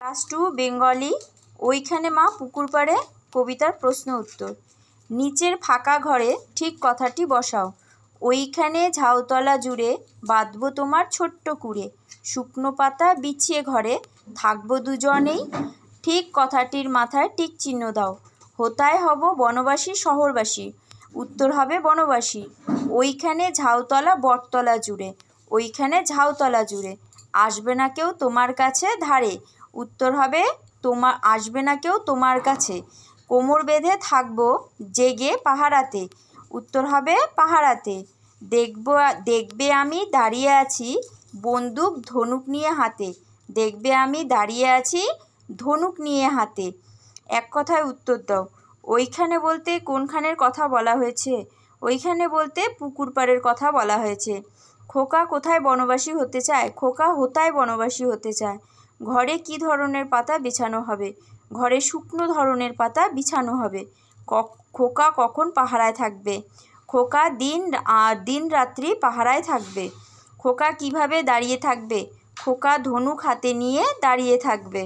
Class 2 Bengali ওইখানে মা পুকুর পাড়ে কবিতার প্রশ্ন উত্তর। নিচের ফাঁকা ঘরে ঠিক কথাটি বসাও। ওইখানে ঝাউতলা জুড়ে বাঁধবো তোমার ছোট্ট কুড়ে, শুকনো পাতা বিছিয়ে ঘরে থাকবো দুজনেই। ঠিক কথাটির মাথায় টিক চিহ্ন দাও। হোতায় হব বনবাসী শহরবাসী, উত্তর হবে বনবাসী। ওইখানে ঝাউতলা বটতলা জুড়ে, ওইখানে ঝাউতলা জুড়ে আসবে না কেউ তোমার কাছে ধারে, উত্তর হবে আসবে না কেউ তোমার কাছে। কোমর বেঁধে থাকবো জেগে পাহারাতে, উত্তর হবে পাহারাতে। দেখবে আমি দাঁড়িয়ে আছি বন্দুক ধনুক নিয়ে হাতে, দেখবে আমি দাঁড়িয়ে আছি ধনুক নিয়ে হাতে। এক কথায় উত্তর দাও। ওইখানে বলতে কোনখানের কথা বলা হয়েছে? ওইখানে বলতে পুকুর পাড়ের কথা বলা হয়েছে। খোকা কোথায় বনবাসী হতে চায়? খোকা হোতায় বনবাসী হতে চায়। ঘরে কি ধরনের পাতা বিছানো হবে? ঘরে শুকনো ধরনের পাতা বিছানো হবে। খোকা কখন পাহারায় থাকবে? খোকা দিন রাত্রি পাহারায় থাকবে। খোকা কিভাবে দাঁড়িয়ে থাকবে? খোকা ধনুক হাতে নিয়ে দাঁড়িয়ে থাকবে।